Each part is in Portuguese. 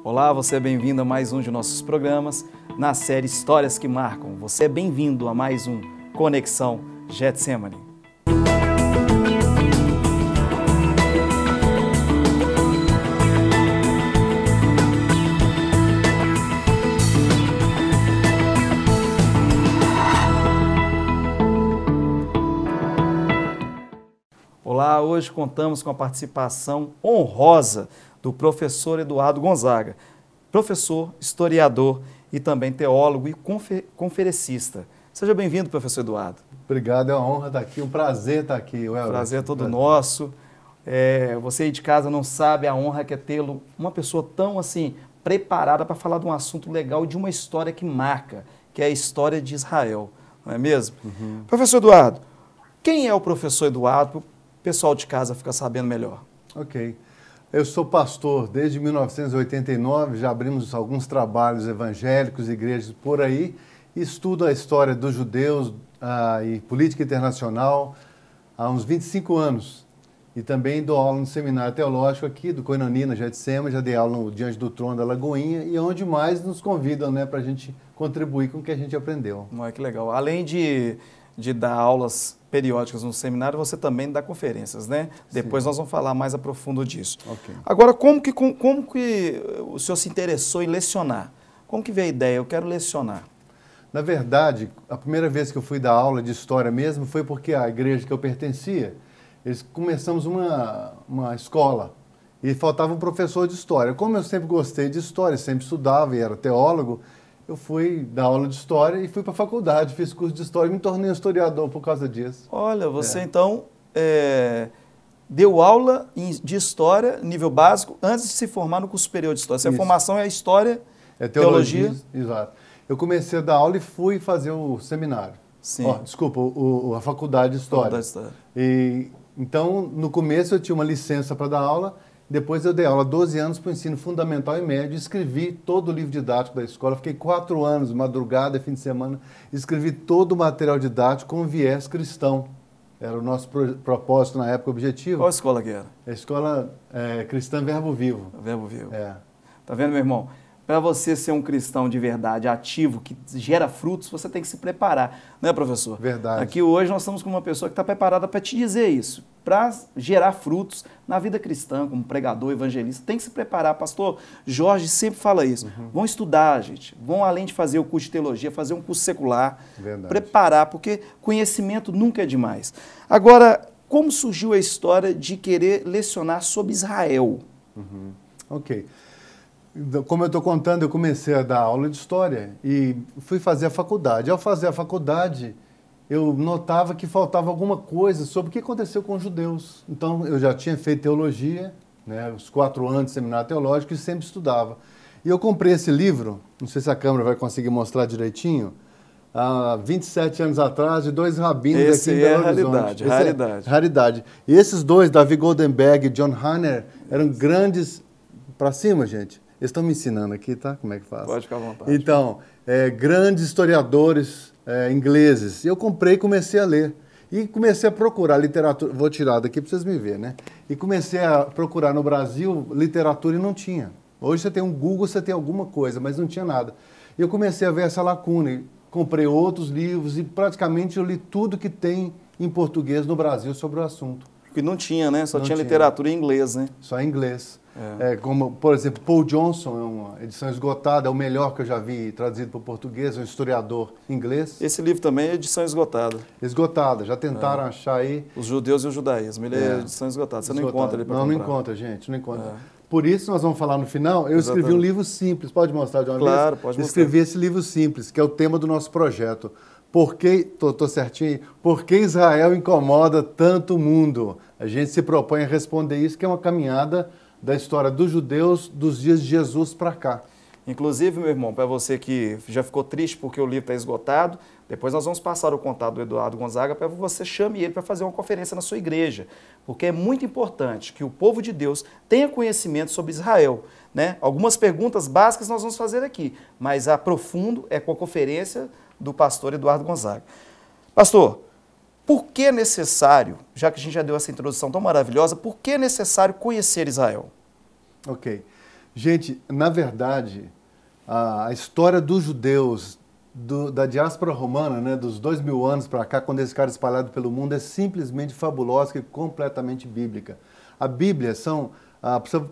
Olá, você é bem-vindo a mais um de nossos programas na série Histórias que Marcam. Você é bem-vindo a mais um Conexão Getsemane. Olá, hoje contamos com a participação honrosa do professor Eduardo Gonzaga, professor, historiador e também teólogo e conferencista. Seja bem-vindo, professor Eduardo. Obrigado, é uma honra estar aqui, um prazer estar aqui. O prazer é todo nosso. Você aí de casa não sabe a honra que é tê-lo, uma pessoa tão assim preparada para falar de um assunto legal e de uma história que marca, que é a história de Israel, não é mesmo? Uhum. Professor Eduardo, quem é o professor Eduardo? O pessoal de casa fica sabendo melhor. Ok. Eu sou pastor desde 1989, já abrimos alguns trabalhos evangélicos, igrejas por aí, e estudo a história dos judeus e política internacional há uns 25 anos. E também dou aula no seminário teológico aqui do Koinonia, na Getsemane, já dei aula no Diante do Trono da Lagoinha, e onde mais nos convidam, né, para a gente contribuir com o que a gente aprendeu. Que legal. Além de dar aulas periódicas no seminário, você também dá conferências, né? Sim. Depois nós vamos falar mais a profundo disso. Okay. Agora, como que o senhor se interessou em lecionar? Como que veio a ideia? Eu quero lecionar. Na verdade, a primeira vez que eu fui dar aula de história mesmo foi porque a igreja que eu pertencia, começamos uma escola e faltava um professor de história. Como eu sempre gostei de história, sempre estudava e era teólogo, eu fui dar aula de história e fui para a faculdade, fiz curso de história e me tornei um historiador por causa disso. Olha, você então deu aula de história, nível básico, antes de se formar no curso superior de história. Se a formação é história, teologia. Exato. Eu comecei a dar aula e fui fazer o seminário. Sim. A faculdade de história. Então, no começo eu tinha uma licença para dar aula. Depois eu dei aula 12 anos para o ensino fundamental e médio, escrevi todo o livro didático da escola, fiquei 4 anos, madrugada, fim de semana, escrevi todo o material didático com viés cristão. Era o nosso propósito na época, objetivo. Qual escola que era? A escola cristã Verbo Vivo. Verbo Vivo. Tá vendo, meu irmão? Para você ser um cristão de verdade, ativo, que gera frutos, você tem que se preparar, não é, professor? Verdade. Aqui hoje nós estamos com uma pessoa que está preparada para te dizer isso, para gerar frutos na vida cristã, como pregador, evangelista, tem que se preparar. Pastor Jorge sempre fala isso. Vão estudar, gente, vão além de fazer o curso de teologia, fazer um curso secular, preparar, porque conhecimento nunca é demais. Agora, como surgiu a história de querer lecionar sobre Israel? Ok. Como eu estou contando, eu comecei a dar aula de história e fui fazer a faculdade. Ao fazer a faculdade, eu notava que faltava alguma coisa sobre o que aconteceu com os judeus. Então, eu já tinha feito teologia, né, os 4 anos de seminário teológico, e sempre estudava. E eu comprei esse livro, não sei se a câmera vai conseguir mostrar direitinho, há 27 anos atrás, de 2 rabinos aqui em Belo Horizonte. Raridade. E esses dois, Davi Goldenberg e John Hanner, eram grandes... Para cima, gente. Eles estão me ensinando aqui, tá? Como é que faz? Pode ficar à vontade. Então, grandes historiadores ingleses. Eu comprei e comecei a ler. E comecei a procurar literatura... Vou tirar daqui para vocês me verem, né? E comecei a procurar no Brasil literatura e não tinha. Hoje você tem um Google, você tem alguma coisa, mas não tinha nada. E eu comecei a ver essa lacuna. E comprei outros livros e praticamente eu li tudo que tem em português no Brasil sobre o assunto. Porque não tinha, né? Só tinha literatura em inglês, né? Só em inglês. Como, por exemplo, Paul Johnson, é uma edição esgotada, é o melhor que eu já vi traduzido para o português, um historiador inglês. Esse livro também é edição esgotada. Esgotada, já tentaram achar aí. Os judeus e o judaísmo, ele é edição esgotada, você não encontra ele para comprar. Não encontra, gente, não encontra. Por isso, nós vamos falar no final, eu escrevi um livro simples, pode mostrar de uma vez? Claro, pode mostrar. Escrevi esse livro simples, que é o tema do nosso projeto. Por que Israel incomoda tanto o mundo? A gente se propõe a responder isso, que é uma caminhada da história dos judeus dos dias de Jesus para cá. Inclusive, meu irmão, para você que já ficou triste porque o livro está esgotado, depois nós vamos passar o contato do Eduardo Gonzaga para que você chame ele para fazer uma conferência na sua igreja, porque é muito importante que o povo de Deus tenha conhecimento sobre Israel, né? Algumas perguntas básicas nós vamos fazer aqui, mas a profundo é com a conferência do pastor Eduardo Gonzaga. Pastor, por que é necessário, já que a gente já deu essa introdução tão maravilhosa, por que é necessário conhecer Israel? Ok. Gente, na verdade, a história dos judeus, da diáspora romana, né, dos 2000 anos para cá, quando eles ficaram espalhados pelo mundo, é simplesmente fabulosa e completamente bíblica. A Bíblia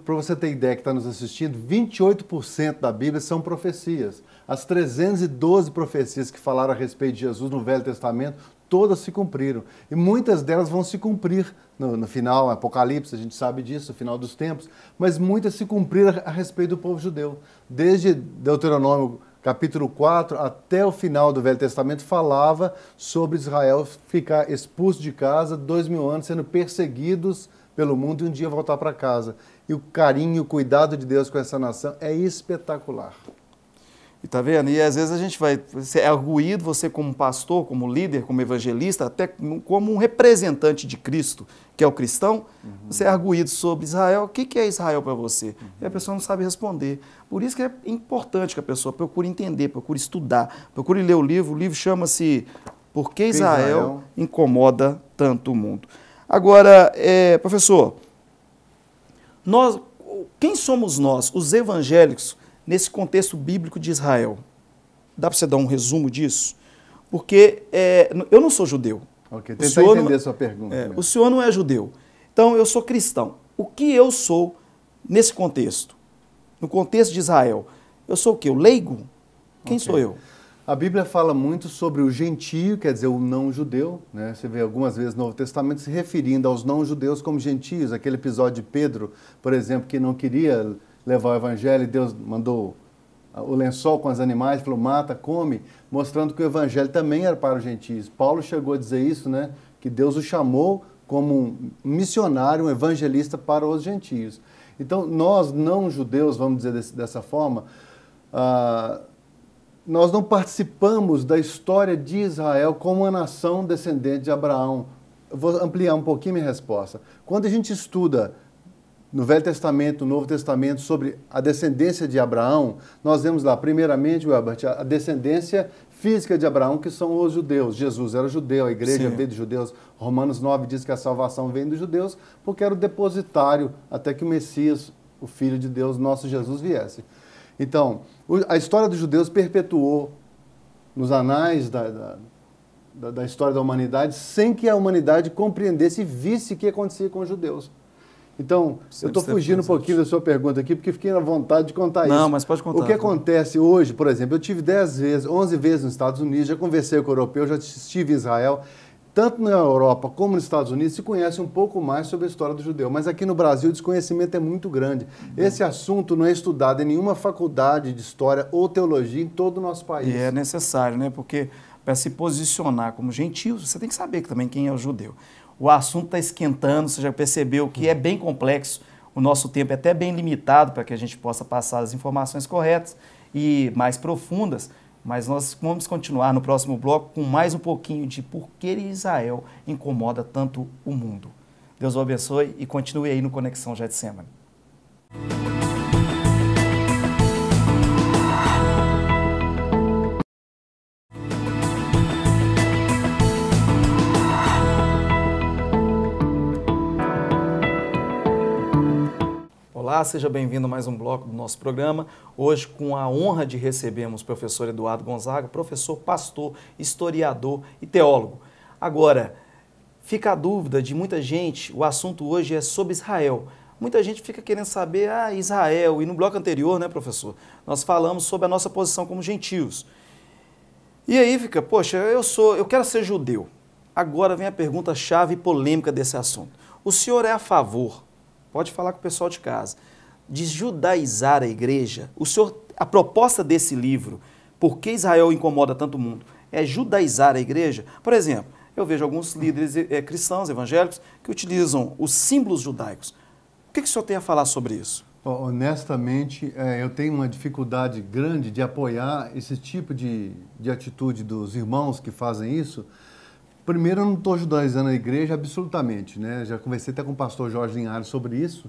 para você ter ideia que está nos assistindo, 28% da Bíblia são profecias. As 312 profecias que falaram a respeito de Jesus no Velho Testamento, todas se cumpriram. E muitas delas vão se cumprir no final, Apocalipse, a gente sabe disso, no final dos tempos, mas muitas se cumpriram a respeito do povo judeu. Desde Deuteronômio capítulo 4 até o final do Velho Testamento falava sobre Israel ficar expulso de casa, 2000 anos sendo perseguidos pelo mundo e um dia voltar para casa. E o carinho e o cuidado de Deus com essa nação é espetacular. E tá vendo? E às vezes a gente você é arguído, você como pastor, como líder, como evangelista, até como um representante de Cristo, que é o cristão, você é arguído sobre Israel. O que é Israel para você? E a pessoa não sabe responder. Por isso que é importante que a pessoa procure entender, procure estudar, procure ler o livro. O livro chama-se Por que Israel Incomoda Tanto o Mundo? Agora, professor, quem somos nós, os evangélicos, nesse contexto bíblico de Israel? Dá para você dar um resumo disso? Porque eu não sou judeu. Ok, tentar entender a sua pergunta. O senhor não é judeu. Então, eu sou cristão. O que eu sou nesse contexto? No contexto de Israel? Eu sou o quê? O leigo? Quem sou eu? A Bíblia fala muito sobre o gentio, quer dizer, o não-judeu, né? Você vê algumas vezes no Novo Testamento se referindo aos não-judeus como gentios. Aquele episódio de Pedro, por exemplo, que não queria levar o evangelho e Deus mandou o lençol com os animais, falou, mata, come, mostrando que o evangelho também era para os gentios. Paulo chegou a dizer isso, né? Que Deus o chamou como um missionário, um evangelista para os gentios. Então, nós não-judeus, vamos dizer dessa forma, nós não participamos da história de Israel como uma nação descendente de Abraão. Eu vou ampliar um pouquinho minha resposta. Quando a gente estuda no Velho Testamento, no Novo Testamento, sobre a descendência de Abraão, nós vemos lá, primeiramente, Welbert, a descendência física de Abraão, que são os judeus. Jesus era judeu, a igreja veio de judeus. Romanos 9 diz que a salvação vem dos judeus, porque era o depositário até que o Messias, o Filho de Deus, nosso Jesus, viesse. Então, a história dos judeus perpetuou nos anais da história da humanidade, sem que a humanidade compreendesse e visse o que acontecia com os judeus. Então, eu estou fugindo um pouquinho da sua pergunta aqui, porque fiquei na vontade de contar isso. Não, mas pode contar. O que acontece hoje, por exemplo, eu tive 11 vezes nos Estados Unidos, já conversei com o europeu, já estive em Israel. Tanto na Europa como nos Estados Unidos se conhece um pouco mais sobre a história do judeu, mas aqui no Brasil o desconhecimento é muito grande. Esse assunto não é estudado em nenhuma faculdade de história ou teologia em todo o nosso país. E é necessário, né? Porque para se posicionar como gentio, você tem que saber também quem é o judeu. O assunto está esquentando, você já percebeu que é bem complexo, o nosso tempo é até bem limitado para que a gente possa passar as informações corretas e mais profundas, mas nós vamos continuar no próximo bloco com mais um pouquinho de por que Israel incomoda tanto o mundo. Deus o abençoe e continue aí no Conexão Getsemane. Olá, seja bem-vindo a mais um bloco do nosso programa. Hoje, com a honra de recebermos o professor Eduardo Gonzaga, professor, pastor, historiador e teólogo. Agora, fica a dúvida de muita gente, o assunto hoje é sobre Israel. Muita gente fica querendo saber, Israel, e no bloco anterior, né, professor, nós falamos sobre a nossa posição como gentios. E aí fica, poxa, eu quero ser judeu. Agora vem a pergunta-chave e polêmica desse assunto. O senhor é a favor, pode falar com o pessoal de casa, de judaizar a igreja? A proposta desse livro, Por que Israel Incomoda Tanto o Mundo, é judaizar a igreja? Por exemplo, eu vejo alguns líderes cristãos, evangélicos, que utilizam os símbolos judaicos. O que o senhor tem a falar sobre isso? Honestamente, eu tenho uma dificuldade grande de apoiar esse tipo de atitude dos irmãos que fazem isso. Primeiro, eu não estou judaizando a igreja absolutamente, né? Já conversei até com o pastor Jorge Linhares sobre isso.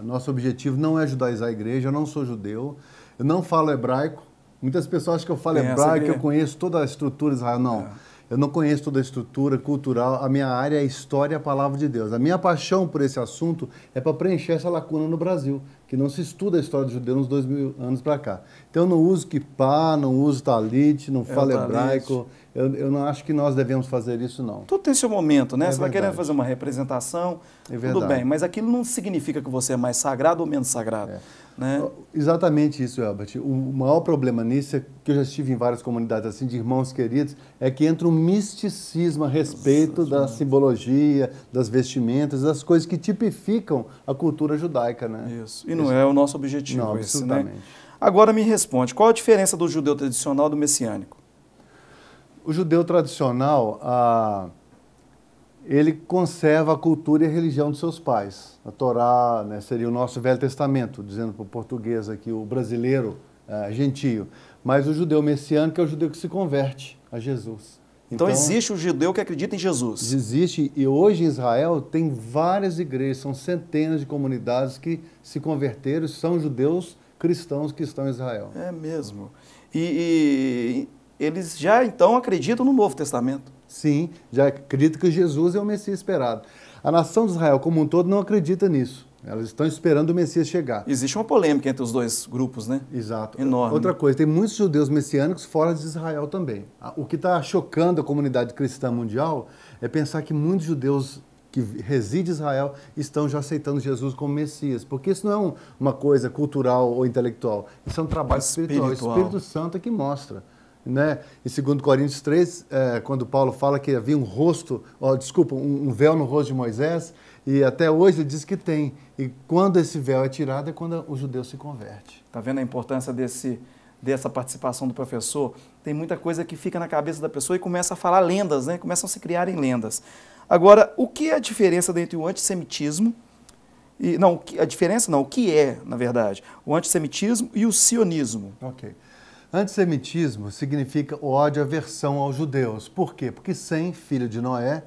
Nosso objetivo não é judaizar a igreja, eu não sou judeu, eu não falo hebraico. Muitas pessoas acham que eu falo hebraico, que eu conheço toda a estrutura de Israel. Não, eu não conheço toda a estrutura cultural, a minha área é a história e a palavra de Deus. A minha paixão por esse assunto é para preencher essa lacuna no Brasil, que não se estuda a história do judeu uns 2000 anos para cá. Então eu não uso kippá, não uso talit, não falo hebraico. Eu não acho que nós devemos fazer isso, não. Tudo tem seu momento, né? É você vai verdade. querendo fazer uma representação, É tudo verdade. bem, mas aquilo não significa que você é mais sagrado ou menos sagrado. Né? Exatamente isso, Elbert. O maior problema nisso, é que eu já estive em várias comunidades assim, de irmãos queridos, é que entra um misticismo a respeito da simbologia, das vestimentas, das coisas que tipificam a cultura judaica, né? Isso. E não é o nosso objetivo Não, esse, absolutamente. né? Agora me responde, qual a diferença do judeu tradicional do messiânico? O judeu tradicional, ele conserva a cultura e a religião dos seus pais. A Torá, né, seria o nosso Velho Testamento, dizendo para o português aqui, o brasileiro gentio. Mas o judeu messiânico é o judeu que se converte a Jesus. Então existe o judeu que acredita em Jesus. Existe, e hoje em Israel tem várias igrejas, são centenas de comunidades que se converteram, são judeus cristãos que estão em Israel. É mesmo. E eles já então acreditam no Novo Testamento. Sim, já acredita que Jesus é o Messias esperado. A nação de Israel como um todo não acredita nisso. Elas estão esperando o Messias chegar. Existe uma polêmica entre os dois grupos, né? Exato. Enorme. Outra coisa, tem muitos judeus messiânicos fora de Israel também. O que está chocando a comunidade cristã mundial é pensar que muitos judeus que residem em Israel estão já aceitando Jesus como Messias. Porque isso não é uma coisa cultural ou intelectual. Isso é um trabalho espiritual. O Espírito Santo é que mostra. Né? Em 2 Coríntios 3, quando Paulo fala que havia um véu no rosto de Moisés, e até hoje ele diz que tem. E quando esse véu é tirado é quando o judeu se converte. Está vendo a importância dessa participação do professor? Tem muita coisa que fica na cabeça da pessoa e começa a falar lendas, né? Começam a se criarem lendas. Agora, o que é a diferença entre o antissemitismo o que é, na verdade, o antissemitismo e o sionismo? Ok. Antissemitismo significa ódio, aversão aos judeus. Por quê? Porque Sem, filho de Noé,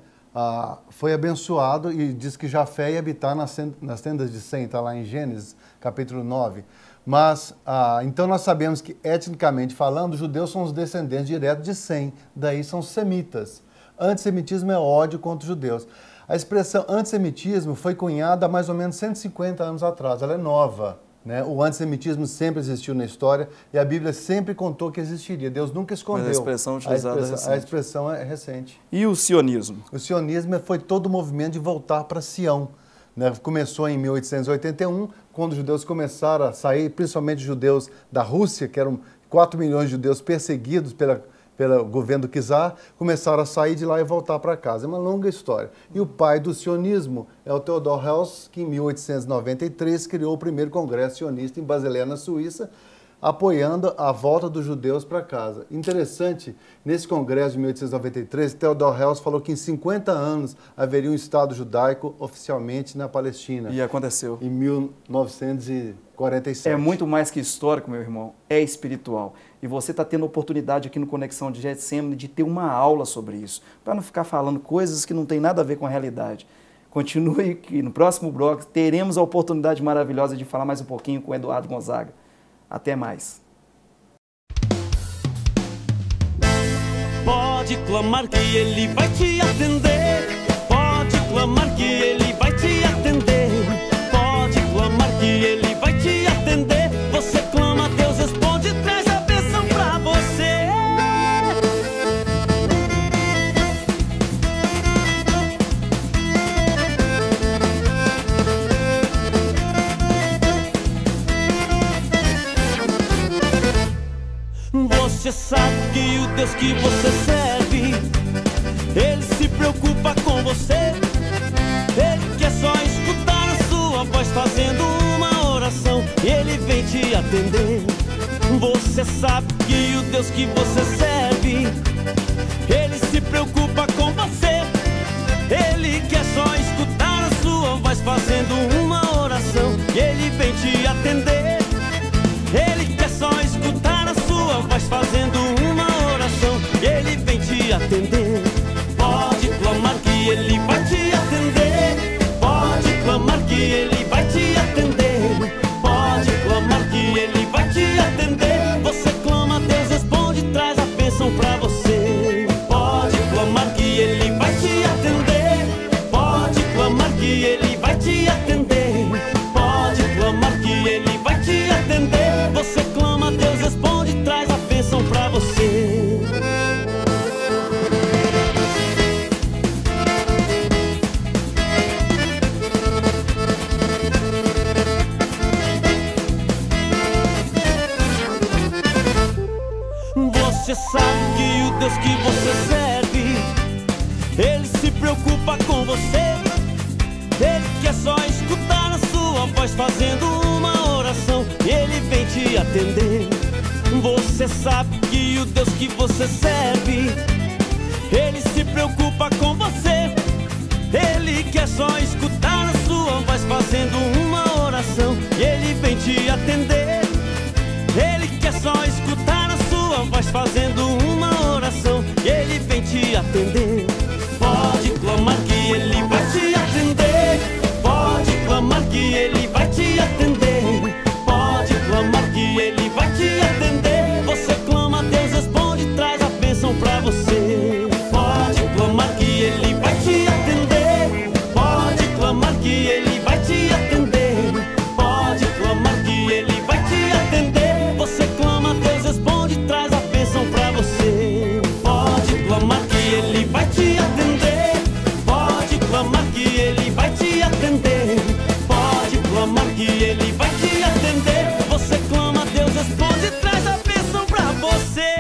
foi abençoado e diz que Jafé ia habitar nas tendas de Sem, está lá em Gênesis, capítulo 9. Mas, então nós sabemos que, etnicamente falando, os judeus são os descendentes diretos de Sem, daí são semitas. Antissemitismo é ódio contra os judeus. A expressão antissemitismo foi cunhada há mais ou menos 150 anos atrás, ela é nova. Né? O antissemitismo sempre existiu na história e a Bíblia sempre contou que existiria. Deus nunca escondeu. Mas a expressão utilizada é recente. A expressão é recente. E o sionismo? O sionismo foi todo o movimento de voltar para Sião. Né? Começou em 1881, quando os judeus começaram a sair, principalmente os judeus da Rússia, que eram 4 milhões de judeus perseguidos pelo governo do czar, começaram a sair de lá e voltar para casa. É uma longa história. E o pai do sionismo é o Theodor Herzl, que em 1893 criou o primeiro congresso sionista em Basileia, na Suíça, apoiando a volta dos judeus para casa. Interessante, nesse congresso de 1893, Theodor Herzl falou que em 50 anos haveria um Estado judaico oficialmente na Palestina. E aconteceu. Em 1947. É muito mais que histórico, meu irmão, é espiritual. E você está tendo a oportunidade aqui no Conexão de Getsemane de ter uma aula sobre isso, para não ficar falando coisas que não tem nada a ver com a realidade. Continue aqui, no próximo bloco teremos a oportunidade maravilhosa de falar mais um pouquinho com o Eduardo Gonzaga. Até mais. Pode clamar que ele vai te atender. Pode clamar que ele vai te atender. Pode clamar que ele vai te atender. Você clama, Deus responde, traz a bênção pra você. Você sabe que o Deus que você serve, Ele se preocupa com você. Ele quer só escutar a sua voz fazendo uma oração e Ele vem te atender. Você sabe que o Deus que você serve, Ele se preocupa com você. Ele quer só escutar a sua voz fazendo uma oração e Ele vem te atender. Ele quer só escutar a sua voz fazendo uma oração e Ele vem te atender. Pode clamar que Ele vai te atender. Pode clamar que Ele vai te atender. Pode clamar que Ele vai te atender. Você clama, Deus responde, traz a bênção pra você. Pode clamar que Ele vai te atender. Pode clamar que Ele vai te atender. Pode clamar Você sabe que o Deus que você serve, Ele se preocupa com você. Ele quer só escutar a sua voz fazendo uma oração, e Ele vem te atender. Você sabe que o Deus que você serve, Ele se preocupa com você. Ele quer só escutar a sua voz fazendo uma oração, e Ele vem te atender. Ele quer só escutar a sua voz fazendo uma oração, e Ele vem te atender. Pode clamar que Ele vai te atender. Pode clamar que Ele vai te atender. Pode clamar que Ele vai te atender. Você clama, Deus responde, traz a bênção pra você. Pode clamar que Ele vai te atender. Pode clamar que Ele vai te atender. Pode clamar que Ele vai te atender. Você clama, Deus responde, traz a bênção pra você. Pode clamar que Ele vai te atender. Pode clamar que Ele vai te atender. Pode clamar que Ele vai te atender. Você clama, Deus responde e traz a bênção pra você.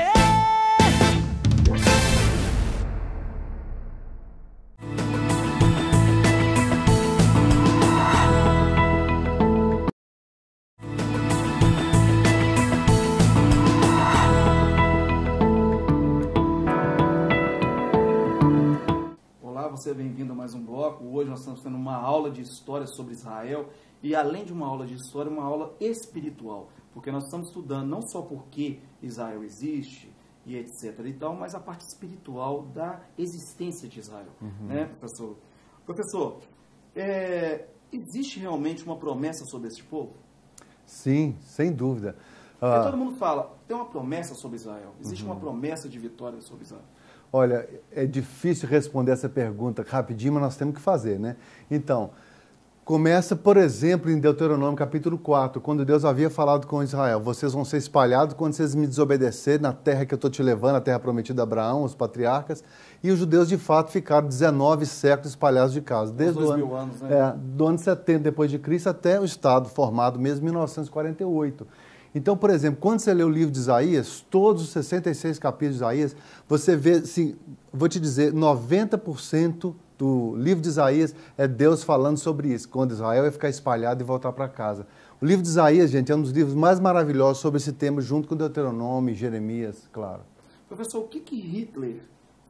Olá, você é bem-vindo a mais um bloco. Hoje nós estamos tendo uma aula de história sobre Israel e, além de uma aula de história, uma aula espiritual, porque nós estamos estudando não só por que Israel existe e etc. e tal, mas a parte espiritual da existência de Israel, né, professor? Professor, existe realmente uma promessa sobre esse povo? Sim, sem dúvida. Porque todo mundo fala, tem uma promessa sobre Israel, existe uma promessa de vitória sobre Israel. Olha, é difícil responder essa pergunta rapidinho, mas nós temos que fazer, né? Então, começa, por exemplo, em Deuteronômio capítulo 4, quando Deus havia falado com Israel: vocês vão ser espalhados quando vocês me desobedecerem na terra que eu estou te levando, a terra prometida a Abraão, os patriarcas. E os judeus, de fato, ficaram 19 séculos espalhados de casa, desde o ano, anos, né? do ano 70 depois de Cristo até o Estado formado mesmo em 1948. Então, por exemplo, quando você lê o livro de Isaías, todos os 66 capítulos de Isaías, você vê, assim, vou te dizer, 90% do livro de Isaías é Deus falando sobre isso, quando Israel ia ficar espalhado e voltar para casa. O livro de Isaías, gente, é um dos livros mais maravilhosos sobre esse tema, junto com Deuteronômio e Jeremias, claro. Professor, o que Hitler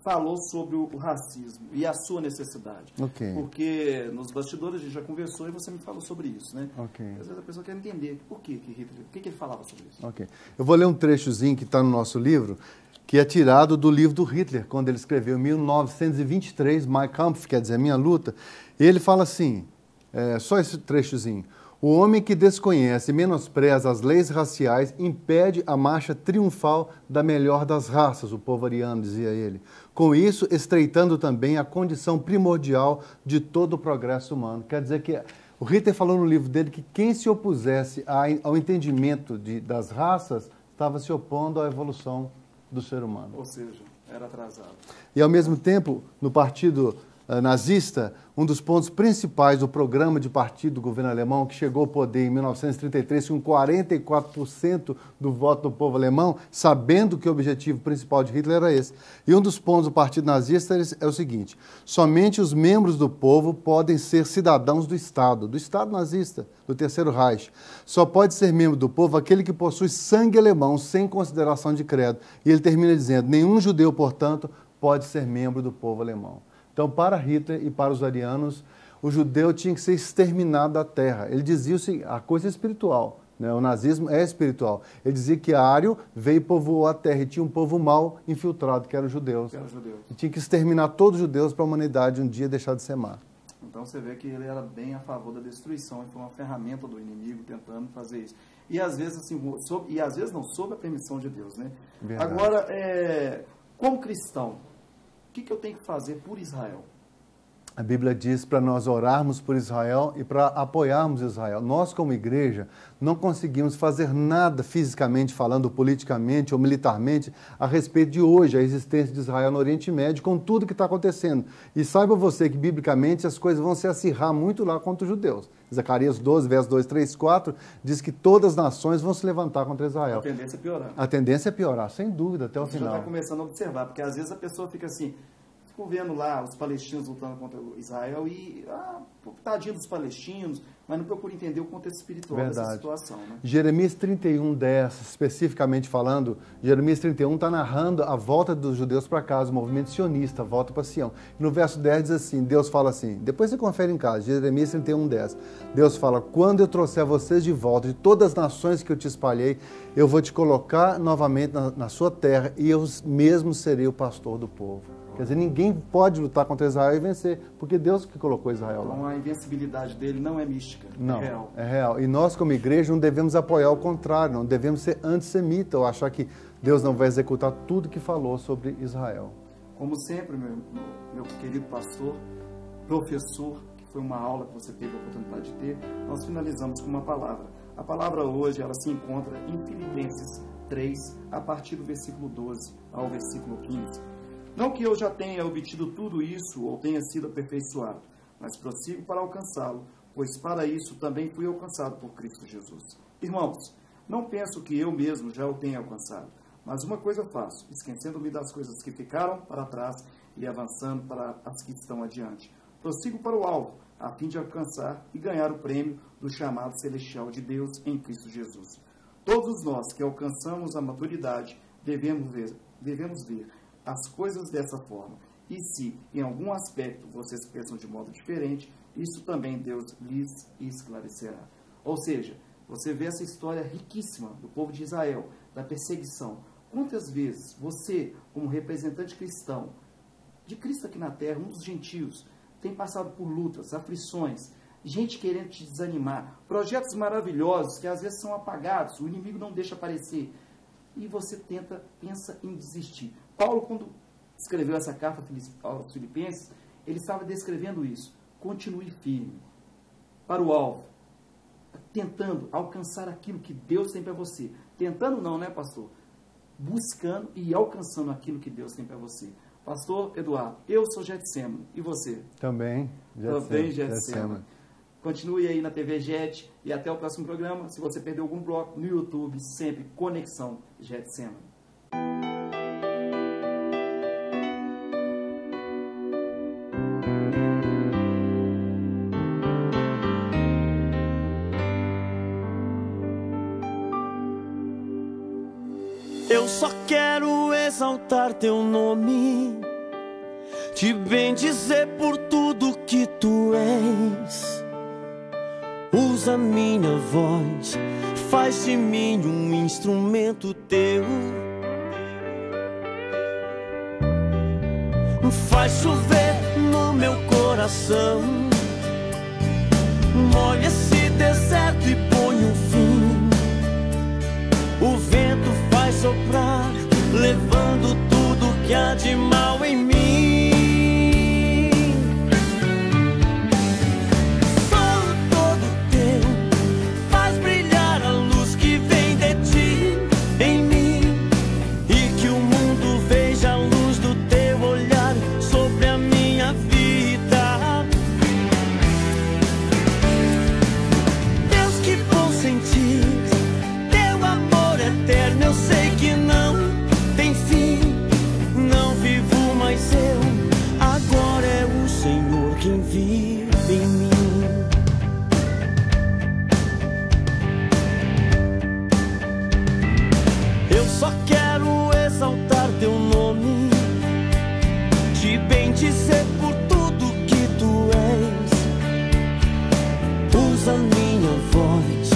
falou sobre o racismo e a sua necessidade? Ok. Porque nos bastidores a gente já conversou e você me falou sobre isso, né? Ok. Às vezes a pessoa quer entender por que Hitler, o que ele falava sobre isso. Ok. Eu vou ler um trechozinho que está no nosso livro, que é tirado do livro do Hitler, quando ele escreveu em 1923, Mein Kampf, quer dizer, Minha Luta. E ele fala assim, só esse trechozinho: o homem que desconhece e menospreza as leis raciais impede a marcha triunfal da melhor das raças, o povo ariano, dizia ele. Com isso, estreitando também a condição primordial de todo o progresso humano. Quer dizer que o Hitler falou no livro dele que quem se opusesse ao entendimento das raças estava se opondo à evolução do ser humano. Ou seja, era atrasado. E, ao mesmo tempo, no partido nazista, um dos pontos principais do programa de partido do governo alemão, que chegou ao poder em 1933 com 44% do voto do povo alemão, sabendo que o objetivo principal de Hitler era esse. E um dos pontos do partido nazista é o seguinte: somente os membros do povo podem ser cidadãos do Estado nazista, do Terceiro Reich. Só pode ser membro do povo aquele que possui sangue alemão, sem consideração de credo. E ele termina dizendo: nenhum judeu, portanto, pode ser membro do povo alemão. Então, para Hitler e para os arianos, o judeu tinha que ser exterminado da terra. Ele dizia a coisa espiritual, né? O nazismo é espiritual. Ele dizia que Ário veio e povoou a terra e tinha um povo mau infiltrado, que eram os judeus. E tinha que exterminar todos os judeus para a humanidade um dia deixar de ser má. Então você vê que ele era bem a favor da destruição, ele foi uma ferramenta do inimigo tentando fazer isso. E às vezes, assim, sob a permissão de Deus, né? Verdade. Agora, como cristão, o que eu tenho que fazer por Israel? A Bíblia diz para nós orarmos por Israel e para apoiarmos Israel. Nós, como igreja, não conseguimos fazer nada fisicamente falando, politicamente ou militarmente, a respeito de hoje, a existência de Israel no Oriente Médio, com tudo que está acontecendo. E saiba você que, biblicamente, as coisas vão se acirrar muito lá contra os judeus. Zacarias 12, versos 2, 3, 4, diz que todas as nações vão se levantar contra Israel. A tendência é piorar. A tendência é piorar, sem dúvida, até o final. Você já está começando a observar, porque às vezes a pessoa fica assim... vendo lá os palestinos lutando contra Israel e, tadinho dos palestinos, mas não procura entender o contexto espiritual dessa situação. Né? Jeremias 31, 10, especificamente falando, Jeremias 31 está narrando a volta dos judeus para casa, o movimento sionista, a volta para Sião. E no verso 10 diz assim, Deus fala assim, depois você confere em casa, Jeremias 31, 10, Deus fala, quando eu trouxer vocês de volta de todas as nações que eu te espalhei, eu vou te colocar novamente na sua terra e eu mesmo serei o pastor do povo. Quer dizer, ninguém pode lutar contra Israel e vencer, porque Deus que colocou Israel lá. Então a invencibilidade dele não é mística, não, é real. É real. E nós, como igreja, não devemos apoiar o contrário, não devemos ser antissemita ou achar que Deus não vai executar tudo que falou sobre Israel. Como sempre, meu querido pastor, professor, que foi uma aula que você teve a oportunidade de ter, nós finalizamos com uma palavra. A palavra hoje, ela se encontra em Filipenses 3, a partir do versículo 12 ao versículo 15. Não que eu já tenha obtido tudo isso ou tenha sido aperfeiçoado, mas prossigo para alcançá-lo, pois para isso também fui alcançado por Cristo Jesus. Irmãos, não penso que eu mesmo já o tenha alcançado, mas uma coisa faço, esquecendo-me das coisas que ficaram para trás e avançando para as que estão adiante. Prossigo para o alvo, a fim de alcançar e ganhar o prêmio do chamado celestial de Deus em Cristo Jesus. Todos nós que alcançamos a maturidade devemos ver as coisas dessa forma. E se, em algum aspecto, vocês pensam de modo diferente, isso também Deus lhes esclarecerá. Ou seja, você vê essa história riquíssima do povo de Israel, da perseguição. Quantas vezes você, como representante cristão, de Cristo aqui na terra, um dos gentios, tem passado por lutas, aflições, gente querendo te desanimar, projetos maravilhosos que às vezes são apagados, o inimigo não deixa aparecer, e você pensa em desistir. Paulo, quando escreveu essa carta aos Filipenses, ele estava descrevendo isso. Continue firme, para o alvo, tentando alcançar aquilo que Deus tem para você. Tentando não, né, pastor? Buscando e alcançando aquilo que Deus tem para você. Pastor Eduardo, eu sou Getsemane. E você? Também Getsemane. Continue aí na TV Jet e até o próximo programa. Se você perdeu algum bloco, no YouTube, sempre Conexão Getsemane. Eu só quero exaltar teu nome, te bendizer por tudo que tu és. Usa minha voz, faz de mim um instrumento teu. Faz chover no meu coração, molha esse deserto e põe um fim. O vento faz soprar, levando tudo que há de mal em mim. Dizer por tudo que tu és. Usa minha voz,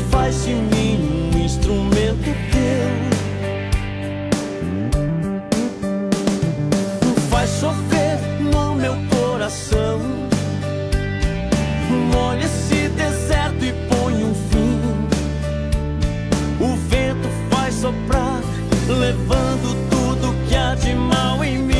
faz de mim um instrumento teu. Faz chover no meu coração, molha esse deserto e põe um fim. O vento faz soprar, levando tudo que há de mal em mim.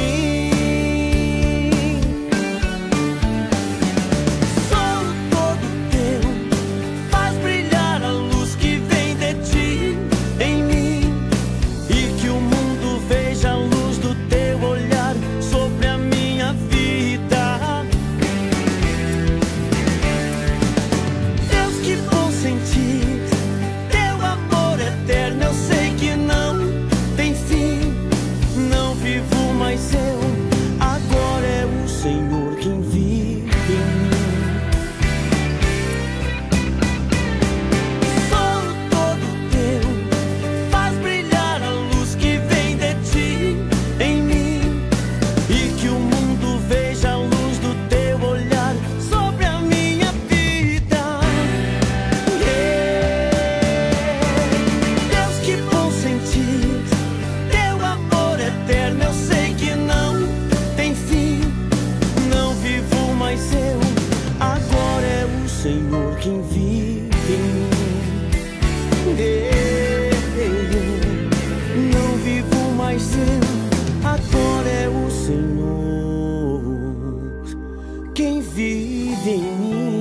mim.